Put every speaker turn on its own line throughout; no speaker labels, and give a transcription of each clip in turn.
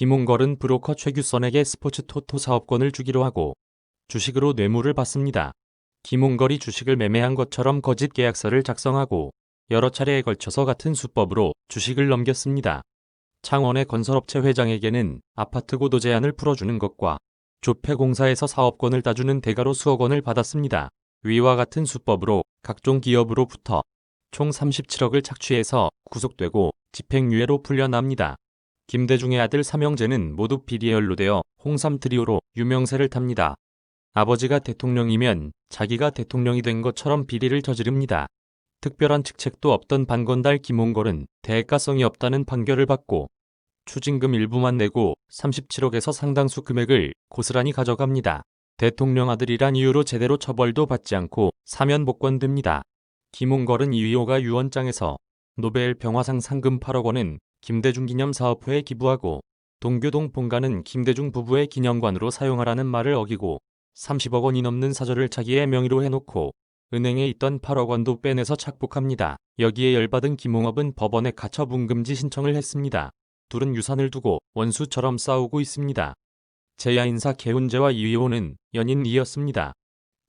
김홍걸은 브로커 최규선에게 스포츠 토토 사업권을 주기로 하고 주식으로 뇌물을 받습니다. 김홍걸이 주식을 매매한 것처럼 거짓 계약서를 작성하고 여러 차례에 걸쳐서 같은 수법으로 주식을 넘겼습니다. 창원의 건설업체 회장에게는 아파트 고도 제한을 풀어주는 것과 조폐공사에서 사업권을 따주는 대가로 수억 원을 받았습니다. 위와 같은 수법으로 각종 기업으로부터 총 37억을 착취해서 구속되고 집행유예로 풀려납니다. 김대중의 아들 삼형제는 모두 비리에 연루되어 홍삼 트리오로 유명세를 탑니다. 아버지가 대통령이면 자기가 대통령이 된 것처럼 비리를 저지릅니다. 특별한 직책도 없던 반건달 김홍걸은 대가성이 없다는 판결을 받고 추징금 일부만 내고 37억에서 상당수 금액을 고스란히 가져갑니다. 대통령 아들이란 이유로 제대로 처벌도 받지 않고 사면 복권됩니다. 김홍걸은 이휘호가 유언장에서 노벨 평화상 상금 8억 원은 김대중 기념사업회에 기부하고 동교동 본관은 김대중 부부의 기념관으로 사용하라는 말을 어기고 30억 원이 넘는 사절을 자기의 명의로 해놓고 은행에 있던 8억 원도 빼내서 착복합니다. 여기에 열받은 김홍업은 법원에 가처분 금지 신청을 했습니다. 둘은 유산을 두고 원수처럼 싸우고 있습니다. 제야인사 개훈재와 이휘호는 연인이었습니다.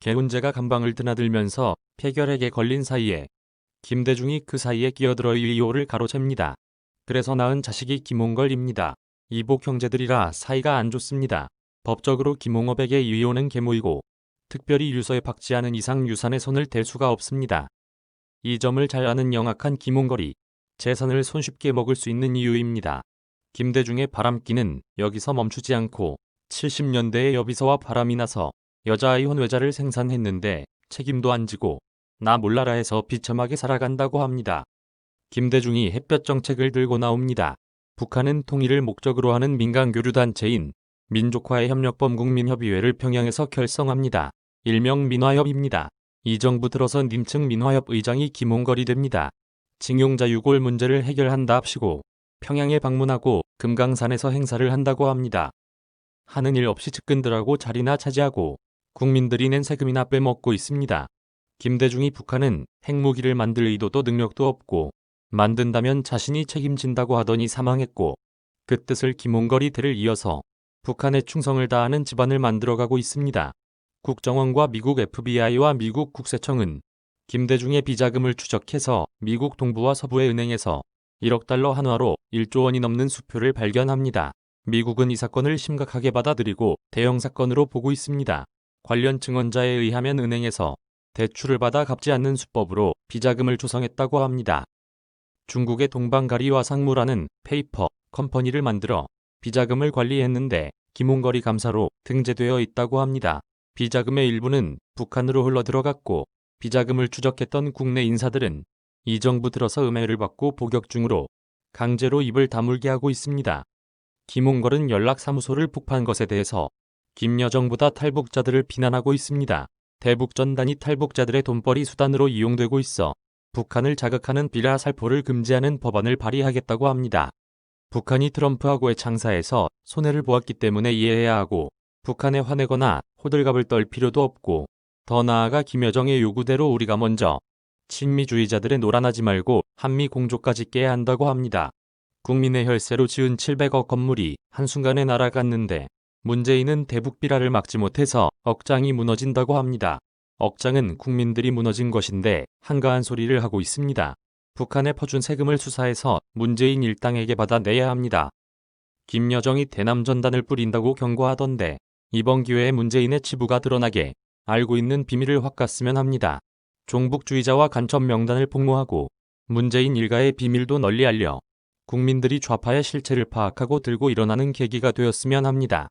개훈재가 감방을 드나들면서 폐결핵에 걸린 사이에 김대중이 그 사이에 끼어들어 이휘호를 가로챕니다. 그래서 낳은 자식이 김홍걸입니다. 이복 형제들이라 사이가 안 좋습니다. 법적으로 김홍업에게 이휘호는 계모이고 특별히 유서에 박지 않은 이상 유산에 손을 댈 수가 없습니다. 이 점을 잘 아는 영악한 김홍걸이 재산을 손쉽게 먹을 수 있는 이유입니다. 김대중의 바람기는 여기서 멈추지 않고 70년대에 여비서와 바람이 나서 여자아이 혼외자를 생산했는데 책임도 안 지고 나 몰라라 해서 비참하게 살아간다고 합니다. 김대중이 햇볕 정책을 들고 나옵니다. 북한은 통일을 목적으로 하는 민간교류단체인 민족화의 협력범 국민협의회를 평양에서 결성합니다. 일명 민화협입니다. 이 정부 들어서 님층 민화협 의장이 김홍걸이 됩니다. 징용자 유골 문제를 해결한답시고 평양에 방문하고 금강산에서 행사를 한다고 합니다. 하는 일 없이 측근들하고 자리나 차지하고 국민들이 낸 세금이나 빼먹고 있습니다. 김대중이 북한은 핵무기를 만들 의도도 능력도 없고 만든다면 자신이 책임진다고 하더니 사망했고 그 뜻을 김홍걸이 대를 이어서 북한에 충성을 다하는 집안을 만들어가고 있습니다. 국정원과 미국 FBI와 미국 국세청은 김대중의 비자금을 추적해서 미국 동부와 서부의 은행에서 1억 달러 한화로 1조 원이 넘는 수표를 발견합니다. 미국은 이 사건을 심각하게 받아들이고 대형 사건으로 보고 있습니다. 관련 증언자에 의하면 은행에서 대출을 받아 갚지 않는 수법으로 비자금을 조성했다고 합니다. 중국의 동방가리와 상무라는 페이퍼 컴퍼니를 만들어 비자금을 관리했는데 김홍걸이 감사로 등재되어 있다고 합니다. 비자금의 일부는 북한으로 흘러들어갔고 비자금을 추적했던 국내 인사들은 이 정부 들어서 음해를 받고 복역 중으로 강제로 입을 다물게 하고 있습니다. 김홍걸은 연락사무소를 폭파한 것에 대해서 김여정보다 탈북자들을 비난하고 있습니다. 대북전단이 탈북자들의 돈벌이 수단으로 이용되고 있어 북한을 자극하는 비라 살포를 금지하는 법안을 발의하겠다고 합니다. 북한이 트럼프하고의 창사에서 손해를 보았기 때문에 이해해야 하고 북한에 화내거나 호들갑을 떨 필요도 없고 더 나아가 김여정의 요구대로 우리가 먼저 친미주의자들에 놀아나지 말고 한미 공조까지 깨야 한다고 합니다. 국민의 혈세로 지은 700억 건물이 한순간에 날아갔는데 문재인은 대북 비라를 막지 못해서 억장이 무너진다고 합니다. 억장은 국민들이 무너진 것인데 한가한 소리를 하고 있습니다. 북한에 퍼준 세금을 수사해서 문재인 일당에게 받아내야 합니다. 김여정이 대남 전단을 뿌린다고 경고하던데 이번 기회에 문재인의 치부가 드러나게 알고 있는 비밀을 확 갔으면 합니다. 종북주의자와 간첩 명단을 폭로하고 문재인 일가의 비밀도 널리 알려 국민들이 좌파의 실체를 파악하고 들고 일어나는 계기가 되었으면 합니다.